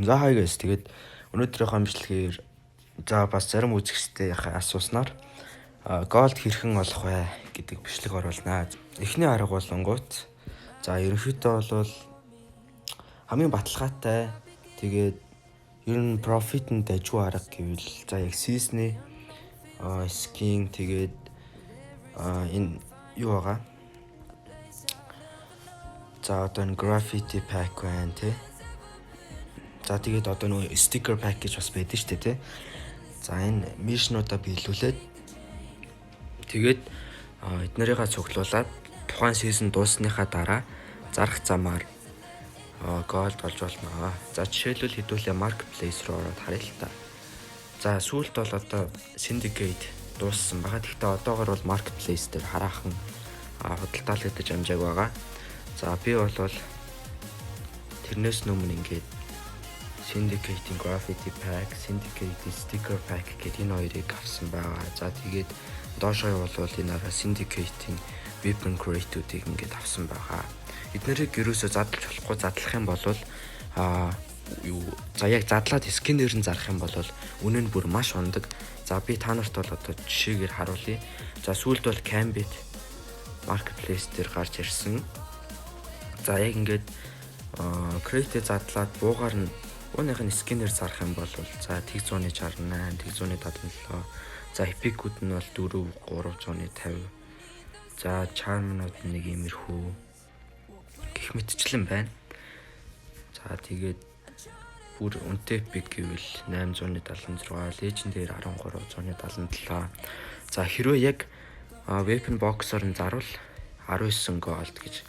За хай guys, тэгээд өнөөдрийнхөө амжилтгээр за бас зарим үзэгчтэй асууснаар голд хэрхэн олох вэ гэдэг бичлэг оруулнаа. Эхний арга бол онгуут. За ерөнхийдөө бол хамгийн баталгаатай тэгээд ер нь профит нь дажгүй арга гэвэл за яг season-ы скин тэгээд энэ юу байгаа. За одоо энэ graffiti pack байна тий. За тэгээд одоо нөгөө sticker pack гэж бас байдаг шүү дээ тий. За энэ мишнуудаа биелүүлээд тэгээд эднэрийгээ цуглуулад тухайн season дуусныхаа дараа зарах замаар голд олж болно. За жишээлбэл хэдүүлээ marketplace руу ороод харъя л та. За сүүлд бол одоо syndicate дууссан байгаа. Гэхдээ одоогор бол marketplace дээр хараахан худалдаалагдаж амжааг байгаа. За би бол тэрнээс өмнө ингээд Syndicate graffiti pack, Syndicate sticker pack гэдэг энэ хоёрыг авсан байгаа. За тэгээд доошоо бол энэ Syndicate weapon crate-үүдийг ингээд авсан байгаа. Эднэрийг ерөөсөө задлах болохгүй. Задлах юм бол за яг задлаад скинээр нь зарах юм бол үнэ нь бүр маш ундаг. За би та нарт бол одоо жишээгээр харуулъя. За сүүлд бол Cambit marketplace дээр гарч ирсэн. За яг ингээд crate задлаад буугаар нь ууных нь скинээр зарах юм бол за 168, 177. За эпикүүд нь бол 4, 350. За чармнууд нэг иймэрхүү гэх мэтчлэн байна. За тэгээд бүр үнэтэй эпик гэвэл 876, legendary 1377. За хэрвээ яг weapon box-оор нь зарвал 19 gold гэж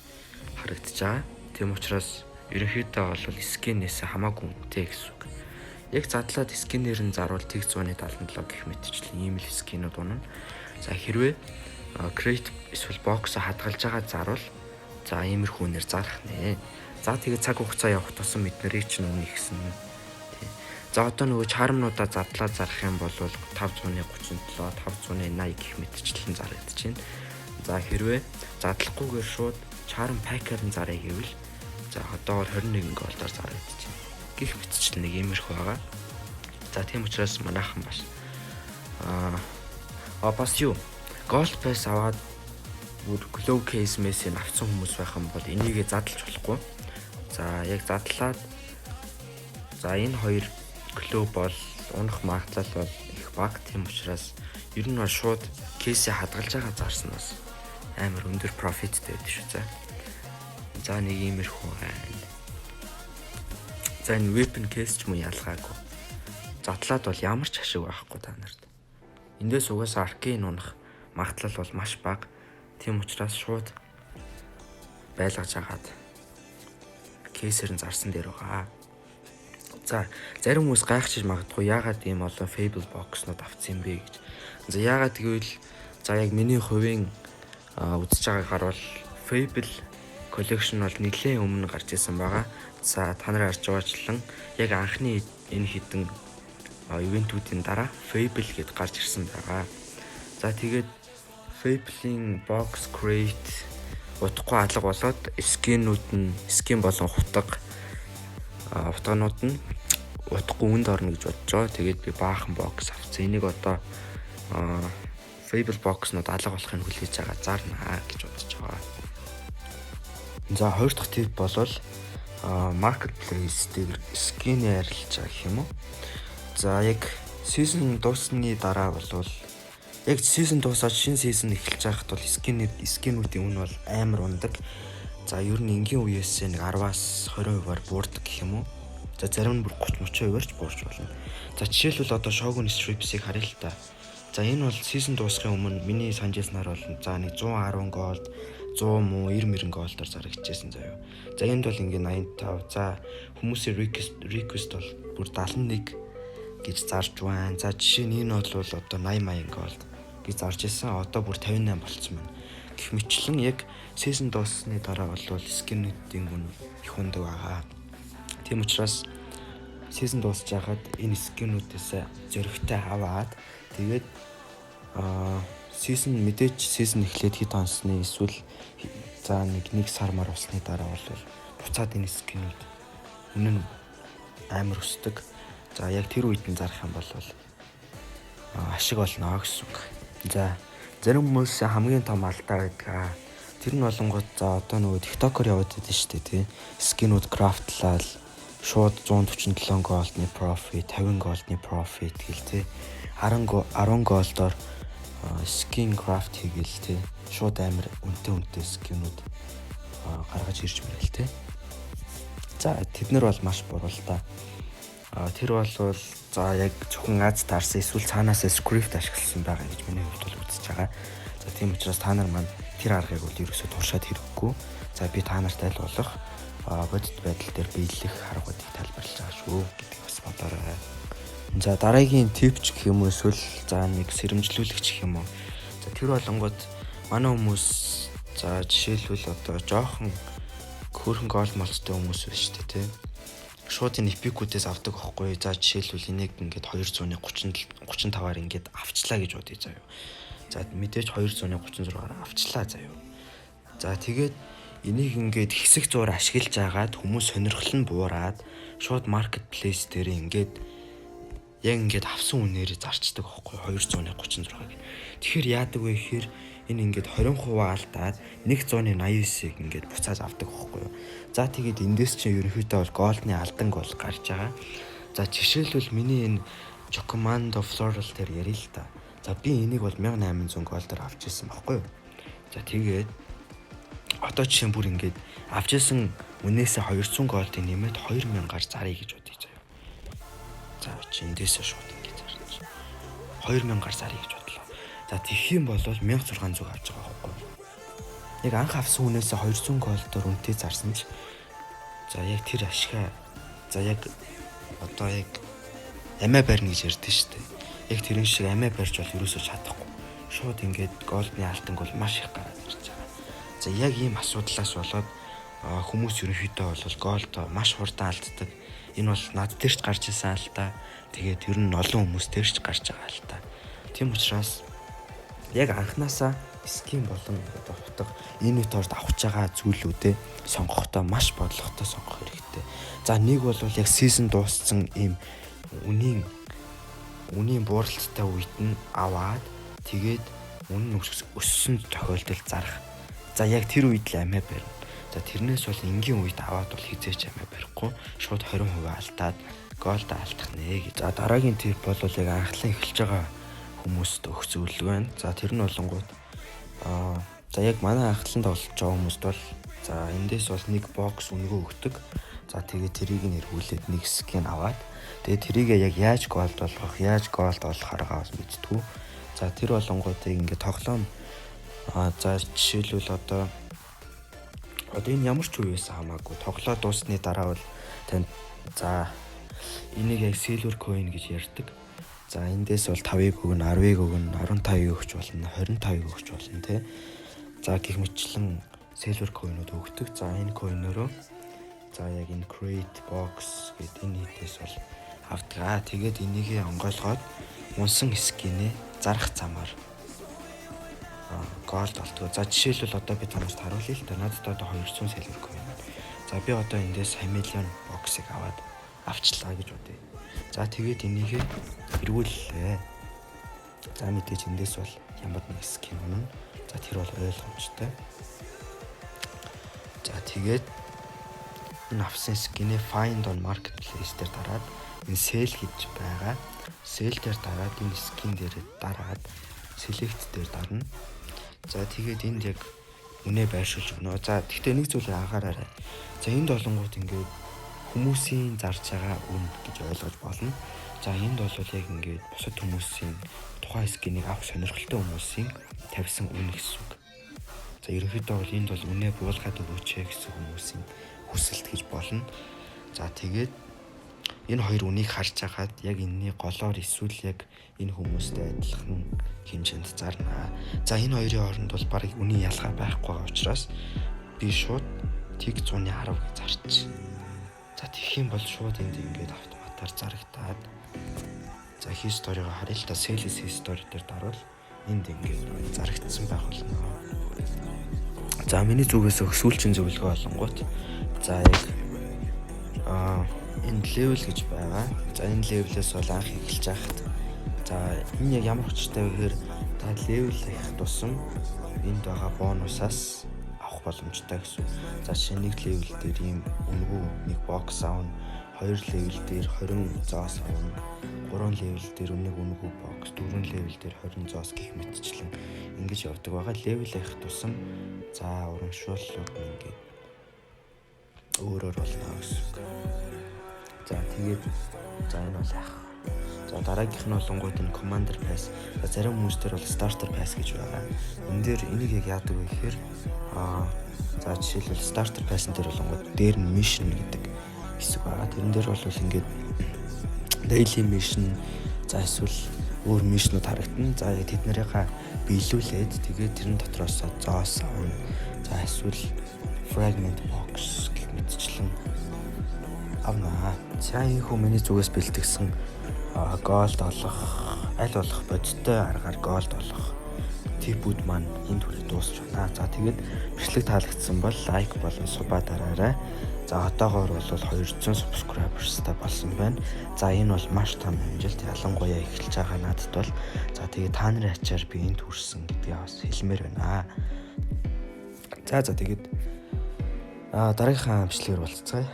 харагдаж байгаа. Тийм учраас ерөнхийдөө бол скинээс хамаагүй үнэтэй гэсэн үг. Яг задлаад скинээр нь зарвал 177 гэх мэтчлэн ийм л скинүүд унана. За хэрвээ crate эсвэл box хадгалж байгаа зарвал за иймэрхүү нэр зарах нэ. За тэгээд цаг хугацаа явах тусам эднэрийг чинь үнэ ихсэн. За одоо нөгөө чармнуудаа задлаад зарах юм бол 537, 580 гэх мэтчлэн зарагдаж байна. За хэрвээ задлахгүйгээр шууд чарм пакер нь зарыг гэвэл за одоогор 21 голдоор зарагдаж байна. Гэх мэтчил нэг иймэрхүү байгаа. За тийм учраас манайхан бас юу gold pass аваад бүр glow case мэсийг авсан хүмүүс байх юм бол энийгээ задлж болохгүй. За яг задлаад за энэ хоёр glow бол унах магадлал бол их бага. Тийм учраас ер нь бол шууд кейсээ хадгалж байгаа зарснаас амар өндөр профиттэй байдаг шүү. За нэг иймэрхүү байна. За энэ weapon case ч мөн ялгаагүй. Задлаад бол ямар ч ашиг байхгүй та нарт. Эндээс угаасаа arcane унах магадлал бол маш бага. Тийм учраас шууд байлгаж агаад кейсээр нь зарсан дээр байгаа. За зарим хүмүүс гайхчих магадгүй яагаад ийм олон fable box-нууд авсан юм бэ гэж. За яагаад гэвэл за яг миний хувийн үзэж байгаагаар бол fable collection бол нэлээд өмнө гарч ирсэн байгаа. За та нарыг харж байгаачлан яг анхны энэ хитэн ивентүүдийн дараа Fable гэд гарч ирсэн байгаа. За тэгээд Fable-ийн box crate утгагүй алга болоод скин болон утганууд нь утгагүй үнд орно гэж бодож байгаа. Тэгээд би баахан box авсан. Энийг одоо Fable box-нууд алга болохыг хүлээж байгаа зарнаа гэж бодож байгаа. За хоёр дахь тип бол marketplace дээр скин ярилж байгаа гэх юм уу. За яг season дуусны дараа бол яг season дуусаад шинэ season эхэлж байхад бол скинүүдийн үн бол амар ундаг. За ер нь энгийн үеэс нэг 10-аас 20%-аар буурдаг гэх юм уу. За зарим нь бүр 30-30%-аар ч буурч болно. За жишээлбэл одоо Shogun Strips-ийг харъя л та. За энэ бол season дуусахын өмнө миний санджааснаар бол за нэг 110 gold 100 муу 90 голдоор зарагдчихсэн заяа. За энд бол ингээ 85. За хүмүүсийн request бол бүр 71 гэж зарж байна. За жишээ нь энэ бол одоо 80 голд гэж зарж исэн. Одоо бүр 58 болцсон байна. Гэх мэтлэн яг season дуусны дараа бол скинүүдийн үн их ундаг байгаа. Тийм учраас season дуусж байхад энэ скинүүдээс зөрөгтэй аваад тэгээд season мэдээж season эхлээд хэд хонсны эсвэл за нэг сар мар усны дараа бол буцаад энэ скинүүд үнэн амар өсдөг. За яг тэр үед нь зарах юм бол ашиг олно гэсэн үг. За зарим хүмүүсийн хамгийн том алдаа байдаг. Тэр нь болонгууд за одоо нөгөө TikTok-оор яваад байдаг шүү дээ тий. Скинүүд крафтлал шууд 147 голдны профит, 50 голдны профит гэл тий. 10 голдоор скин крафт хийгээл тий. Шууд амар үнэтэй скинүүд гаргаж ирж мэрэл тий. За тэднэр бол маш буруу л та. Тэр бол за яг зөвхөн аз таарсан эсвэл цаанаасаа скрипт ашигласан байгаа гэж миний хувьд бол үзэж байгаа. За тийм учраас та нар маань тэр аргыг бол ерөөсөө туршаад хэрэггүй. За би та нартай л болох бодит байдал дээр биелэх аргуудыг тайлбарлаж байгаа шүү гэдэг бас бодоорой. За дараагийн типч гэх юм уу эсвэл за нэг сэрэмжлүүлэгч гэх юм уу. За тэр болонгууд манай хүмүүс за жишээлбэл одоо жоохон хөөрхөн гол молцтой хүмүүс байна шүү дээ тий. Шууд энэ эпикүүдээс авдаг байхгүй. За жишээлбэл энийг ингээд 235-аар ингээд авчлаа гэж бодъё заяа. За мэдээж 236-аар авчлаа заяа. За тэгээд энийг ингээд хэсэг зуур ашиглаж агаад хүмүүс сонирхол нь буураад шууд маркетплейс дээр ингээд яг ингээд авсан үнээрээ зарчдаг байхгүй 236-г. Тэгэхээр яадаг вэ гэхээр энэ ингээд 20% алдаад 189-ыг ингээд буцааж авдаг байхгүй юу. За тэгээд эндээс чинь ерөнхийдөө бол голдны алданг бол гарч байгаа. За жишээлбэл миний энэ Chocomando Floral дээр ярил л та. За би энийг бол 1800 голдоор авч ирсэн байхгүй юу. За тэгээд одоо жишээ нь бүр ингээд авч ирсэн үнээсээ 200 голдыг нэмээд 2000-аар заръя гэж бодъё заяа. За чи эндээсээ шууд ингээд зарч. 2000-аар заръя гэж бодлоо. За тэгэх юм бол 1600 авч байгаа байхгүй юу. Яг анх авсан үнээсээ 200 голдоор үнэтэй зарсан ч за яг тэр ашигаа за яг одоо яг амиа барьна гэж ярьдэн шүү дээ. Яг тэрэн шиг амиа барьж бол ерөөсөө чадахгүй. Шууд ингээд голдны алданг бол маш их гараад ирж байгаа. За яг ийм асуудлаас болоод хүмүүс ерөнхийдөө бол голд маш хурдан алддаг. Энэ бол над дээр ч гарч ирсэн алдаа. Тэгээд ер нь олон хүмүүс дээр ч гарч байгаа алдаа. Тийм учраас яг анханасаа скин болон одоо хутга энэ үеторд авах байгаа зүйлүүдээ сонгохдоо маш бодлоготой сонгох хэрэгтэй. За нэг бол яг сизон дууссан ийм үнийн бууралттай үед нь аваад тэгээд үнэн өссөн тохиолдолд зарах. За яг тэр үед л амиа барина. За тэрнээс бол энгийн үед аваад бол хизээч амиа барихгүй шууд 20% алдаад голд алдах нэ гэж. За дараагийн тип бол яг анхлан эхэлж байгаа хүмүүст өгөх зөвлөгөө байна. За тэр нь болонгууд за яг манай анхланд болж байгаа хүмүүст бол за эндээс бол нэг бокс үнэгүй өгдөг. За тэгээд тэрийг нь эргүүлээд нэг скин аваад тэгээд тэрийг яг яаж голд болгох, яаж голд олох аргаа мэдтгүү. За тэр болонгуудыг ингээд тоглоом за жишээлбэл одоо энэ ямар ч үе байсан хамаагүй тоглоо дуусны дараа бол танд за энийг яг silver coin гэж ярьдаг. За эндээс бол 5-ыг өгнө, 10-ыг өгнө, 15-ыг өгч болно, 25-ыг өгч болно тий. За гэх мэтчлэн silver coin-ууд өгдөг. За энэ coin-ороо за яг энэ create box гэдэг энэ хитээс бол авдаг. Тэгээд энийгээ онгойлгоод унсан скинээ зарах замаар голд болтгоо. За жишээлбэл одоо би танаас харуулъя л да. Надад одоо 200 silver coin. За би одоо эндээс 1 million box-ыг аваад авчлаа гэж бодъё. За тэгээд энийгээ эргүүллээ. За мэдээж эндээс бол ямар нэг скин үнэ. За тэр бол ойлгомжтой. За тэгээд энэ авсан скинээ find on marketplace дээр дараад энэ sell гэж байгаа. Sell дээр дараад энэ скин дээр дараад select дээр дарна. За тэгээд энд яг үнэ байршуулж өгнө. За гэхдээ нэг зүйлийг анхаараарай. За энд болонгууд ингээд хүмүүсийн зарж байгаа үн гэж ойлгож болно. За энд бол яг ингээд бусад хүмүүсийн тухайн скинийг авах сонирхолтой хүмүүсийн тавьсан үн гэсэн үг. За ерөнхийдөө бол энд бол үнэ буулгаад өгөөч гэсэн хүмүүсийн хүсэлт гэж болно. За тэгээд энэ хоёр үнийг харж хагаад яг энэний голоор эсвэл яг энэ хүмүүстэй адилхан хэмжээнд зарна. За энэ хоёрын хооронд бол баг үнийн ялгаа байхгүй байгаа учраас би шууд тэг 110 гэж зарч. За тэгэх юм бол шууд энд ингээд автоматар зарагдаад за history-го харъя л та sales history дээр дарвал энд ингээд зарагдсан байх болно. За миний зүгээс сүүлчийн зөвлөгөө болонгууд за яг энэ level гэж байгаа. За энэ level-ээс бол анх эхэлж байхад. За энэ яг ямар хүчтэй вэ гэхээр та level их тусам энд байгаа бонусаас авах боломжтой гэсэн. За жишээ нэг level дээр ийм үнэгүй нэг box авна, 2 level дээр 20 зоос авна, 3 level дээр үнэгүй box, 4 level дээр 20 зоос гэх мэтчлэн ингэж явдаг байгаа. Level их тусам за урамшууллууд нь ингээд өөрөөр болно гэсэн. За тэгээд за энэ бол яах. За дараагийнх нь болонгууд энэ Commander Pass. За зарим хүмүүс төр бол Starter Pass гэж байгаа. Энэ дээр энийг яг яадаг вэ гэхээр за жишээлбэл Starter Pass дээр болонгууд дээр нь mission гэдэг хэсэг байгаа. Тэрэн дээр бол ингээд daily mission за эсвэл өөр мишнүүд харагдана. За тэд нарыгаа биелүүлээд тэгээд тэрэн дотроос зоос авна. За эсвэл fragment box гэх мэтчлэн авнаа. За энэ хүмүүний зүгээс бэлтгэсэн голд олох, аль болох бодиттой аргаар голд олох типүүд маань энд хүрэх дуусч байна. За тэгээд бичлэг таалагдсан бол лайк болон субаа дараарай. За одоогоор бол 200 subscribers-тай болсон байна. За энэ бол маш том амжилт, ялангуяа эхэлж байгаа надад бол. За тэгээд та нарын ачаар би энд хүрсэн гэдгээ бас хэлмээр байна. За тэгээд дараагийнхаа бичлэгээр болцгаая.